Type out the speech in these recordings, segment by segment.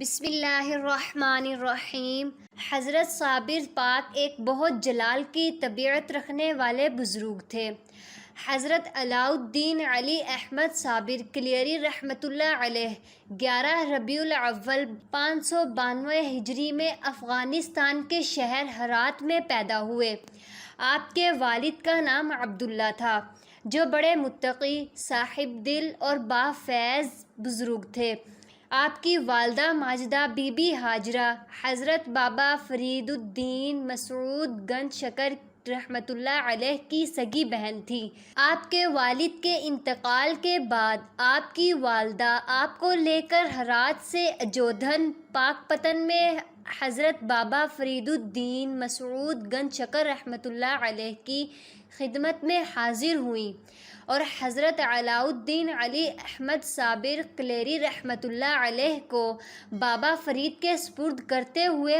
بسم اللہ الرحمن الرحیم۔ حضرت صابر پاک ایک بہت جلال کی طبیعت رکھنے والے بزرگ تھے۔ حضرت علاء الدین علی احمد صابر کلیری رحمۃ اللہ علیہ 11 ربیع الاول 592 ہجری میں افغانستان کے شہر ہرات میں پیدا ہوئے۔ آپ کے والد کا نام عبداللہ تھا، جو بڑے متقی، صاحب دل اور بافیض بزرگ تھے۔ آپ کی والدہ ماجدہ بی بی ہاجرہ حضرت بابا فرید الدین مسعود گنج شکر رحمۃ اللہ علیہ کی سگی بہن تھی۔ آپ کے والد کے انتقال کے بعد آپ کی والدہ آپ کو لے کر ہرات سے اجودھن پاک پتن میں حضرت بابا فرید الدین مسعود گنج شکر رحمۃ اللہ علیہ کی خدمت میں حاضر ہوئیں اور حضرت علاء الدین علی احمد صابر کلیری رحمۃ اللہ علیہ کو بابا فرید کے سپرد کرتے ہوئے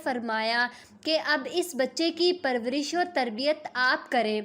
فرمایا کہ اب اس بچے کی پرورش و تربیت آپ کریں۔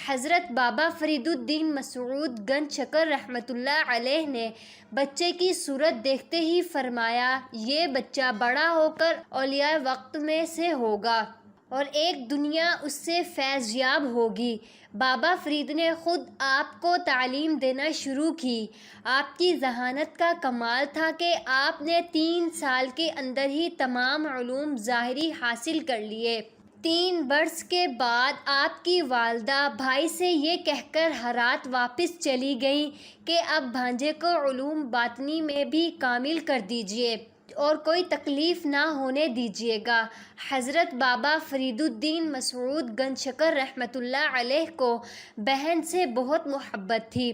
حضرت بابا فرید الدین مسعود گنج شکر رحمۃ اللہ علیہ نے بچے کی صورت دیکھتے ہی فرمایا، یہ بچہ بڑا ہو کر اولیاء وقت میں سے ہوگا اور ایک دنیا اس سے فیض یاب ہوگی۔ بابا فرید نے خود آپ کو تعلیم دینا شروع کی۔ آپ کی ذہانت کا کمال تھا کہ آپ نے 3 سال کے اندر ہی تمام علوم ظاہری حاصل کر لیے۔ 3 برس کے بعد آپ کی والدہ بھائی سے یہ کہہ کر ہرات واپس چلی گئیں کہ اب بھانجے کو علوم باطنی میں بھی کامل کر دیجیے اور کوئی تکلیف نہ ہونے دیجیے گا۔ حضرت بابا فرید الدین مسعود گنج شکر رحمۃ اللہ علیہ کو بہن سے بہت محبت تھی۔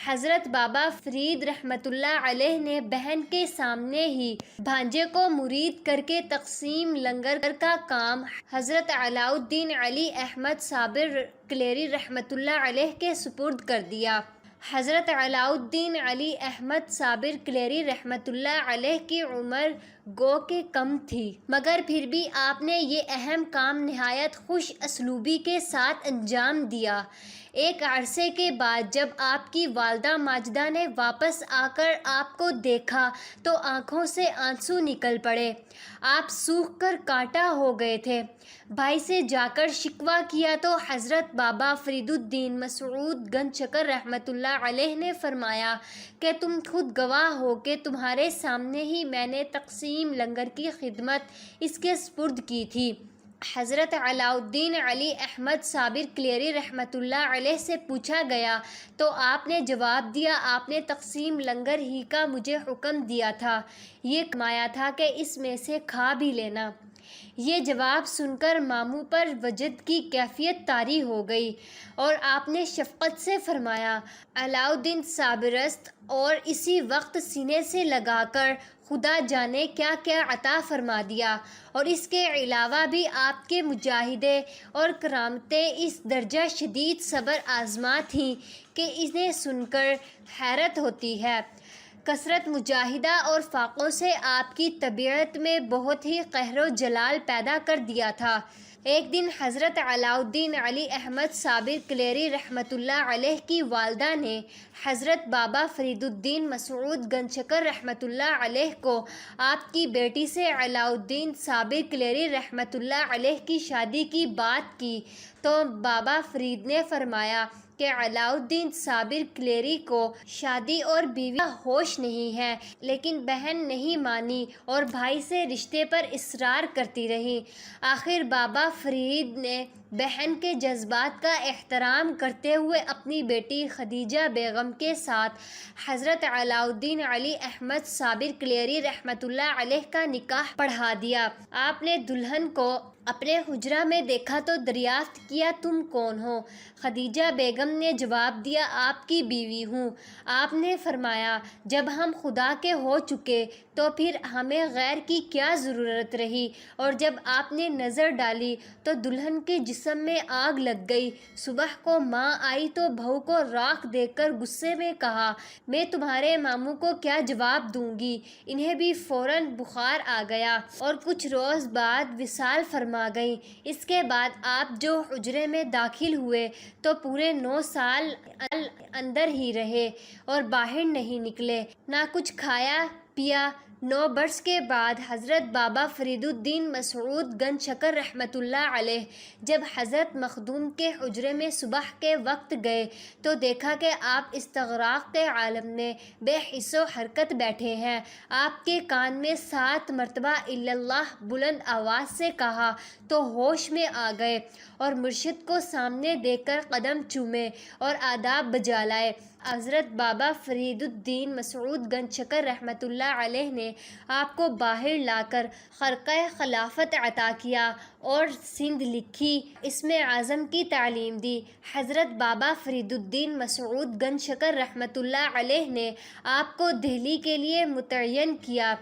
حضرت بابا فرید رحمۃ اللہ علیہ نے بہن کے سامنے ہی بھانجے کو مرید کر کے تقسیم لنگر کا کام حضرت علاء الدین علی احمد صابر کلیری رحمۃ اللہ علیہ کے سپرد کر دیا۔ حضرت علاء الدین علی احمد صابر کلیری رحمۃ اللہ علیہ کی عمر گو کہ کم تھی، مگر پھر بھی آپ نے یہ اہم کام نہایت خوش اسلوبی کے ساتھ انجام دیا۔ ایک عرصے کے بعد جب آپ کی والدہ ماجدہ نے واپس آ کر آپ کو دیکھا تو آنکھوں سے آنسو نکل پڑے۔ آپ سوکھ کر کانٹا ہو گئے تھے۔ بھائی سے جا کر شکوہ کیا تو حضرت بابا فرید الدین مسعود گنج شکر رحمۃ اللہ علیہ نے فرمایا کہ تم خود گواہ ہو کہ تمہارے سامنے ہی میں نے تقسیم لنگر کی خدمت اس کے سپرد کی تھی۔ حضرت علاء الدین علی احمد صابر کلیری رحمۃ اللہ علیہ سے پوچھا گیا تو آپ نے جواب دیا، آپ نے تقسیم لنگر ہی کا مجھے حکم دیا تھا، یہ کمایا تھا کہ اس میں سے کھا بھی لینا۔ یہ جواب سن کر ماموں پر وجد کی کیفیت طاری ہو گئی اور آپ نے شفقت سے فرمایا، علاء الدین صابر است اور اسی وقت سینے سے لگا کر خدا جانے کیا کیا عطا فرما دیا، اور اس کے علاوہ بھی آپ کے مجاہدے اور کرامتیں اس درجہ شدید صبر آزما تھیں کہ انہیں سن کر حیرت ہوتی ہے۔ کثرت مجاہدہ اور فاقوں سے آپ کی طبیعت میں بہت ہی قہر و جلال پیدا کر دیا تھا۔ ایک دن حضرت علاء الدین علی احمد صابر کلیری رحمۃ اللہ علیہ کی والدہ نے حضرت بابا فرید الدین مسعود گنج شکر رحمۃ اللہ علیہ کو آپ کی بیٹی سے علاء الدین صابر کلیری رحمۃ اللہ علیہ کی شادی کی بات کی تو بابا فرید نے فرمایا کہ علاء الدین صابر کلیری کو شادی اور بیوی کا ہوش نہیں ہے، لیکن بہن نہیں مانی اور بھائی سے رشتے پر اصرار کرتی رہی۔ آخر بابا فرید نے بہن کے جذبات کا احترام کرتے ہوئے اپنی بیٹی خدیجہ بیگم کے ساتھ حضرت علاء الدین علی احمد صابر کلیری رحمۃ اللہ علیہ کا نکاح پڑھا دیا۔ آپ نے دلہن کو اپنے حجرہ میں دیکھا تو دریافت کیا، تم کون ہو؟ خدیجہ بیگم نے جواب دیا، آپ کی بیوی ہوں۔ آپ نے فرمایا، جب ہم خدا کے ہو چکے تو پھر ہمیں غیر کی کیا ضرورت رہی؟ اور جب آپ نے نظر ڈالی تو دلہن کے جسم میں آگ لگ گئی۔ صبح کو ماں آئی تو بہو کو راکھ دیکھ کر غصے میں کہا، میں تمہارے ماموں کو کیا جواب دوں گی؟ انہیں بھی فوراً بخار آ گیا اور کچھ روز بعد وصال فرما گئیں۔ اس کے بعد آپ جو حجرے میں داخل ہوئے تو پورے 9 سال اندر ہی رہے اور باہر نہیں نکلے، نہ کچھ کھایا پیا 9 برس کے بعد حضرت بابا فرید الدین مسعود گنج شکر رحمۃ اللہ علیہ جب حضرت مخدوم کے حجرے میں صبح کے وقت گئے تو دیکھا کہ آپ استغراق عالم میں بے حس و حرکت بیٹھے ہیں۔ آپ کے کان میں 7 مرتبہ الا اللہ بلند آواز سے کہا تو ہوش میں آ گئے اور مرشد کو سامنے دیکھ کر قدم چومے اور آداب بجا لائے۔ حضرت بابا فرید الدین مسعود گنج شکر رحمۃ اللہ علیہ نے آپ کو باہر لا کر خرقہ خلافت عطا کیا اور سندھ لکھی اسم اعظم کی تعلیم دی۔ حضرت بابا فرید الدین مسعود گنج شکر رحمۃ اللہ علیہ نے آپ کو دہلی کے لیے متعین کیا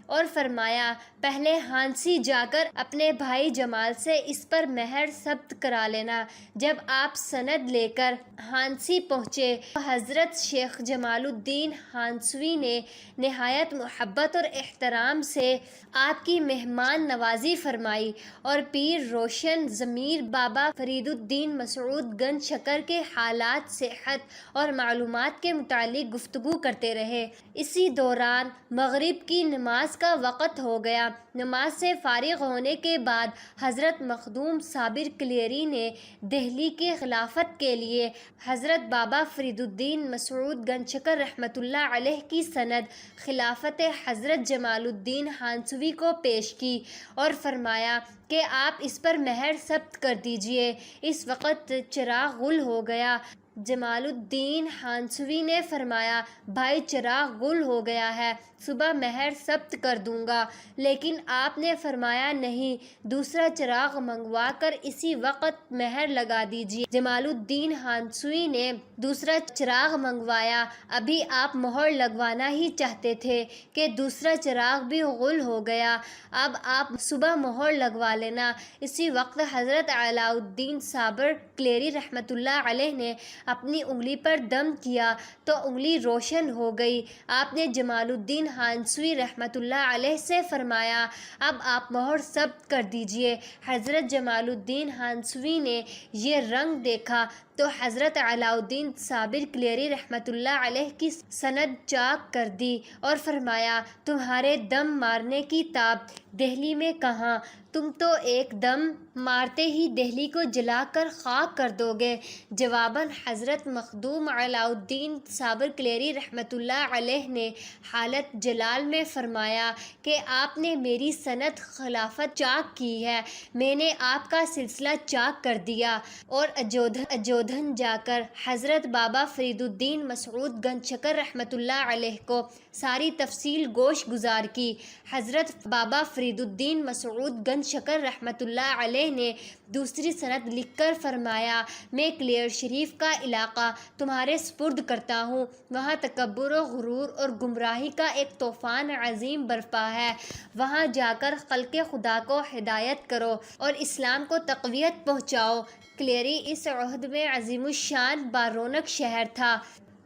اور فرمایا پہلے ہانسی جا کر اپنے بھائی جمال سے اس پر مہر ثبت کرا لینا۔ جب آپ سند لے کر ہانسی پہنچے تو حضرت شیخ جمال الدین ہانسوی نے نہایت محبت اور احترام سے آپ کی مہمان نوازی فرمائی اور پیر روشن ضمیر بابا فرید الدین مسعود گنج شکر کے حالات صحت اور معلومات کے متعلق گفتگو کرتے رہے۔ اسی دوران مغرب کی نماز کا وقت ہو گیا۔ نماز سے فارغ ہونے کے بعد حضرت مخدوم صابر کلیری نے دہلی کی خلافت کے لیے حضرت بابا فرید الدین مسعود گنج شکر رحمۃ اللہ علیہ کی سند خلافت حضرت جمال الدین ہانسوی کو پیش کی اور فرمایا کہ آپ اس پر مہر ثبت کر دیجئے۔ اس وقت چراغ گل ہو گیا۔ جمال الدین ہانسوی نے فرمایا بھائی چراغ گل ہو گیا ہے، صبح مہر ثبت کر دوں گا، لیکن آپ نے فرمایا نہیں، دوسرا چراغ منگوا کر اسی وقت مہر لگا دیجیے۔ جمال الدین ہانسوی نے دوسرا چراغ منگوایا۔ ابھی آپ مہر لگوانا ہی چاہتے تھے کہ دوسرا چراغ بھی غل ہو گیا، اب آپ صبح مہر لگوا لینا۔ اسی وقت حضرت علاء الدین صابر کلیری رحمۃ اللہ علیہ نے اپنی انگلی پر دم کیا تو انگلی روشن ہو گئی۔ آپ نے جمال الدین ہانسوی رحمۃ اللہ علیہ سے فرمایا اب آپ مہر ثبت کر دیجئے۔ حضرت جمال الدین ہانسوی نے یہ رنگ دیکھا تو حضرت علاء الدین صابر کلیری رحمۃ اللہ علیہ کی سند چاک کر دی اور فرمایا تمہارے دم مارنے کی تاب دہلی میں کہاں، تم تو ایک دم مارتے ہی دہلی کو جلا کر خاک کر دو گے۔ جواباً حضرت مخدوم علاء الدین صابر کلیری رحمۃ اللہ علیہ نے حالت جلال میں فرمایا کہ آپ نے میری سند خلافت چاک کی ہے، میں نے آپ کا سلسلہ چاک کر دیا اور اجودھن جا کر حضرت بابا فرید الدین مسعود گنج شکر رحمۃ اللہ علیہ کو ساری تفصیل گوش گزار کی۔ حضرت بابا فرید الدین مسعود گنج شکر رحمۃ اللہ علیہ نے دوسری سند لکھ کر فرمایا میں کلیر شریف کا علاقہ تمہارے سپرد کرتا ہوں، وہاں تکبر و غرور اور گمراہی کا ایک طوفان عظیم برپا ہے، وہاں جا کر خلق خدا کو ہدایت کرو اور اسلام کو تقویت پہنچاؤ۔ کلیری اس عہد میں عظیم الشان بارونق شہر تھا۔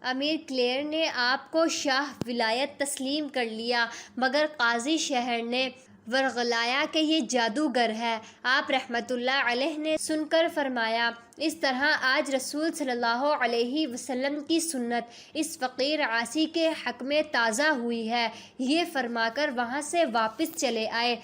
امیر کلیر نے آپ کو شاہ ولایت تسلیم کر لیا، مگر قاضی شہر نے ورغلایا کہ یہ جادوگر ہے۔ آپ رحمۃ اللہ علیہ نے سن کر فرمایا اس طرح آج رسول صلی اللہ علیہ وسلم کی سنت اس فقیر عاصی کے حق میں تازہ ہوئی ہے، یہ فرما کر وہاں سے واپس چلے آئے۔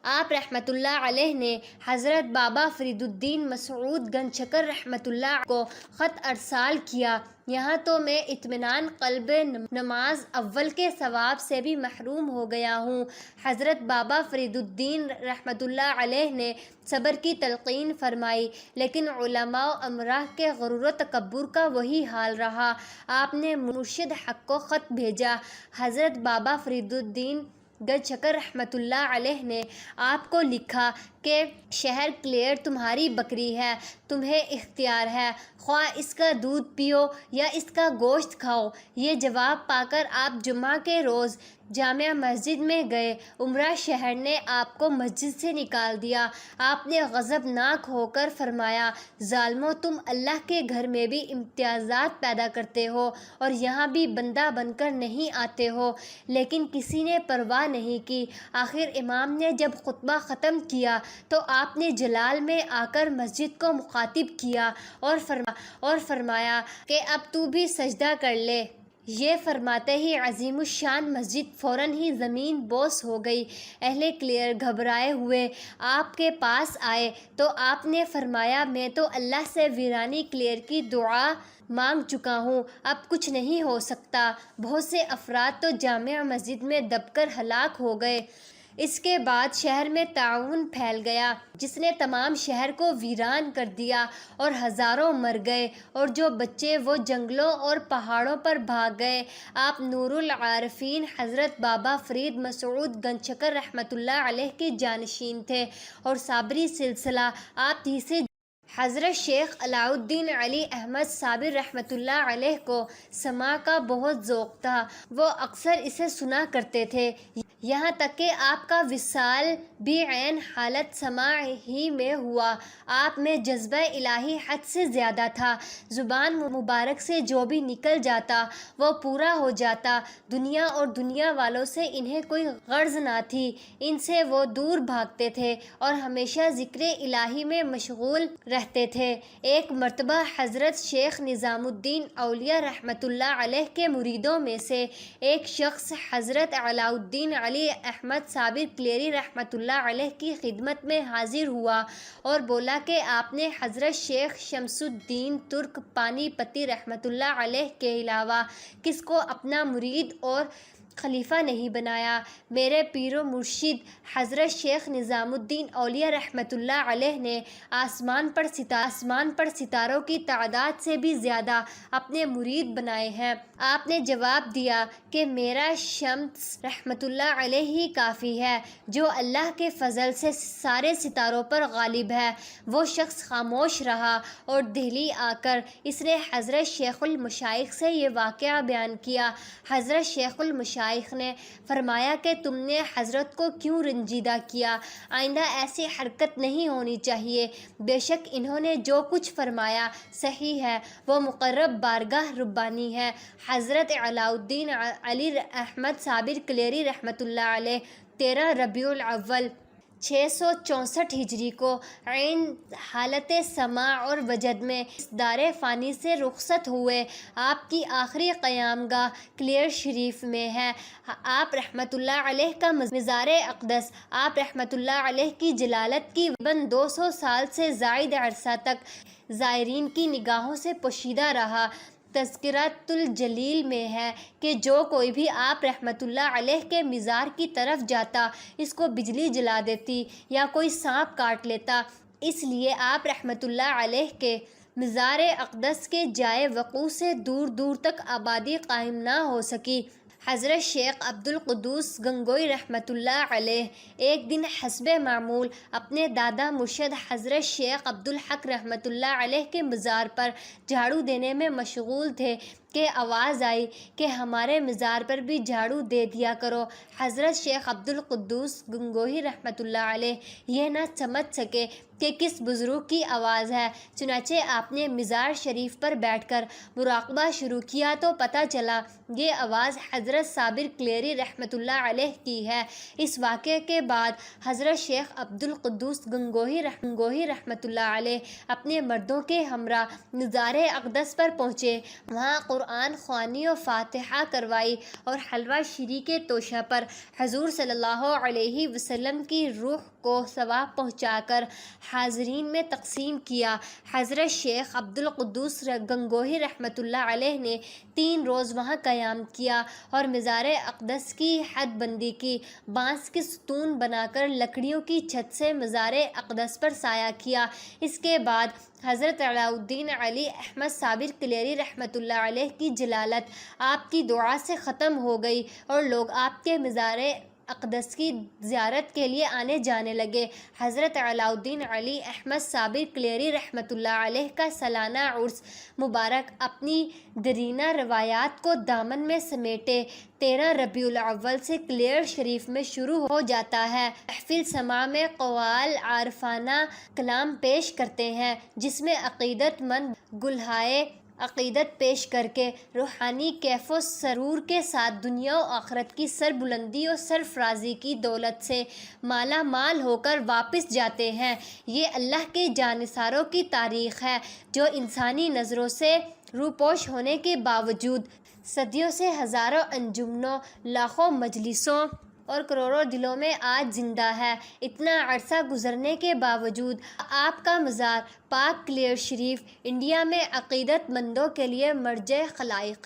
آپ رحمۃ اللہ علیہ نے حضرت بابا فرید الدین مسعود گنج شکر رحمۃ اللہ کو خط ارسال کیا، یہاں تو میں اطمینان قلب نماز اول کے ثواب سے بھی محروم ہو گیا ہوں۔ حضرت بابا فرید الدین رحمۃ اللہ علیہ نے صبر کی تلقین فرمائی، لیکن علماء و امراء کے غرور و تکبر کا وہی حال رہا۔ آپ نے مرشد حق کو خط بھیجا۔ حضرت بابا فرید الدین گنج شکر رحمۃ اللہ علیہ نے آپ کو لکھا کہ شہر کلیر تمہاری بکری ہے، تمہیں اختیار ہے، خواہ اس کا دودھ پیو یا اس کا گوشت کھاؤ۔ یہ جواب پا کر آپ جمعہ کے روز جامع مسجد میں گئے، امراء شہر نے آپ کو مسجد سے نکال دیا۔ آپ نے غضبناک ہو کر فرمایا ظالمو، تم اللہ کے گھر میں بھی امتیازات پیدا کرتے ہو اور یہاں بھی بندہ بن کر نہیں آتے ہو، لیکن کسی نے پرواہ نہیں کی۔ آخر امام نے جب خطبہ ختم کیا تو آپ نے جلال میں آ کر مسجد کو مخاطب کیا اور فرمایا کہ اب تو بھی سجدہ کر لے۔ یہ فرماتے ہی عظیم الشان مسجد فوراً ہی زمین بوس ہو گئی۔ اہل کلیر گھبرائے ہوئے آپ کے پاس آئے تو آپ نے فرمایا میں تو اللہ سے ویرانی کلیر کی دعا مانگ چکا ہوں، اب کچھ نہیں ہو سکتا۔ بہت سے افراد تو جامع مسجد میں دب کر ہلاک ہو گئے۔ اس کے بعد شہر میں طاعون پھیل گیا جس نے تمام شہر کو ویران کر دیا اور ہزاروں مر گئے، اور جو بچے وہ جنگلوں اور پہاڑوں پر بھاگ گئے۔ آپ نور العارفین حضرت بابا فرید مسعود گنج شکر رحمۃ اللہ علیہ کے جانشین تھے اور صابری سلسلہ آپ ہی سے حضرت شیخ علاء الدین علی احمد صابر رحمۃ اللہ علیہ کو سماع کا بہت ذوق تھا، وہ اکثر اسے سنا کرتے تھے، یہاں تک کہ آپ کا وصال بھی عین حالت سماع ہی میں ہوا۔ آپ میں جذبہ الہی حد سے زیادہ تھا، زبان مبارک سے جو بھی نکل جاتا وہ پورا ہو جاتا۔ دنیا اور دنیا والوں سے انہیں کوئی غرض نہ تھی، ان سے وہ دور بھاگتے تھے اور ہمیشہ ذکر الہی میں مشغول رہتے تھے۔ ایک مرتبہ حضرت شیخ نظام الدین اولیاء رحمۃ اللہ علیہ کے مریدوں میں سے ایک شخص حضرت علاء الدین علی احمد صابر کلیری رحمۃ اللہ علیہ کی خدمت میں حاضر ہوا اور بولا کہ آپ نے حضرت شیخ شمس الدین ترک پانی پتی رحمۃ اللہ علیہ کے علاوہ کس کو اپنا مرید اور خلیفہ نہیں بنایا؟ میرے پیر و مرشد حضرت شیخ نظام الدین اولیاء رحمۃ اللہ علیہ نے آسمان پر ستاروں کی تعداد سے بھی زیادہ اپنے مرید بنائے ہیں۔ آپ نے جواب دیا کہ میرا شمس رحمۃ اللہ علیہ ہی کافی ہے جو اللہ کے فضل سے سارے ستاروں پر غالب ہے۔ وہ شخص خاموش رہا اور دہلی آ کر اس نے حضرت شیخ المشائخ سے یہ واقعہ بیان کیا۔ حضرت شیخ المشائخ نے فرمایا کہ تم نے حضرت کو کیوں رنجیدہ کیا؟ آئندہ ایسی حرکت نہیں ہونی چاہیے۔ بے شک انہوں نے جو کچھ فرمایا صحیح ہے، وہ مقرب بارگاہ ربانی ہے۔ حضرت علاء الدین علی احمد صابر کلیری رحمۃ اللہ علیہ 13 ربیع الاول 664 ہجری کو عین حالت سماع اور وجد میں اس دار فانی سے رخصت ہوئے۔ آپ کی آخری قیام گاہ کلیر شریف میں ہے۔ آپ رحمۃ اللہ علیہ کا مزار اقدس آپ رحمۃ اللہ علیہ کی جلالت کی تقریباً 200 سال سے زائد عرصہ تک زائرین کی نگاہوں سے پوشیدہ رہا۔ تذکرۃ الجلیل میں ہے کہ جو کوئی بھی آپ رحمۃ اللہ علیہ کے مزار کی طرف جاتا اس کو بجلی جلا دیتی یا کوئی سانپ کاٹ لیتا، اس لیے آپ رحمۃ اللہ علیہ کے مزار اقدس کے جائے وقوع سے دور دور تک آبادی قائم نہ ہو سکی۔ حضرت شیخ عبد القدوس گنگوئی رحمۃ اللہ علیہ ایک دن حسب معمول اپنے دادا مرشد حضرت شیخ عبد الحق رحمۃ اللہ علیہ کے مزار پر جھاڑو دینے میں مشغول تھے کہ آواز آئی کہ ہمارے مزار پر بھی جھاڑو دے دیا کرو۔ حضرت شیخ عبد القدوس گنگوئی رحمۃ اللہ علیہ یہ نہ سمجھ سکے کہ کس بزرگ کی آواز ہے، چنانچہ آپ نے مزار شریف پر بیٹھ کر مراقبہ شروع کیا تو پتہ چلا یہ آواز حضرت صابر کلیری رحمۃ اللہ علیہ کی ہے۔ اس واقعے کے بعد حضرت شیخ عبد القدوس گنگوئی رحمۃ اللہ علیہ اپنے مردوں کے ہمراہ مزار اقدس پر پہنچے، وہاں قرآن خوانی و فاتحہ کروائی اور حلوہ شیری کے توشہ پر حضور صلی اللہ علیہ وسلم کی روح کو ثواب پہنچا کر حاضرین میں تقسیم کیا۔ حضرت شیخ عبد القدوس گنگوئی رحمۃ اللہ علیہ نے 3 روز وہاں قیام کیا اور مزار اقدس کی حد بندی کی، بانس کے ستون بنا کر لکڑیوں کی چھت سے مزار اقدس پر سایہ کیا۔ اس کے بعد حضرت علاء الدین علی احمد صابر کلیری رحمۃ اللہ علیہ کی جلالت آپ کی دعا سے ختم ہو گئی اور لوگ آپ کے مزار اقدس کی زیارت کے لیے آنے جانے لگے۔ حضرت علاء الدین علی احمد صابر کلیری رحمۃ اللہ علیہ کا سالانہ عرس مبارک اپنی دیرینہ روایات کو دامن میں سمیٹے 13 ربیع الاول سے کلیر شریف میں شروع ہو جاتا ہے۔ محفل سماع میں قوال عارفانہ کلام پیش کرتے ہیں جس میں عقیدت مند گلہائے عقیدت پیش کر کے روحانی کیف و سرور کے ساتھ دنیا و آخرت کی سربلندی و سرفرازی کی دولت سے مالا مال ہو کر واپس جاتے ہیں۔ یہ اللہ کے جانثاروں کی تاریخ ہے جو انسانی نظروں سے روپوش ہونے کے باوجود صدیوں سے ہزاروں انجمنوں، لاکھوں مجلسوں اور کروڑوں دلوں میں آج زندہ ہے۔ اتنا عرصہ گزرنے کے باوجود آپ کا مزار پاک کلیئر شریف انڈیا میں عقیدت مندوں کے لیے مرجع خلائق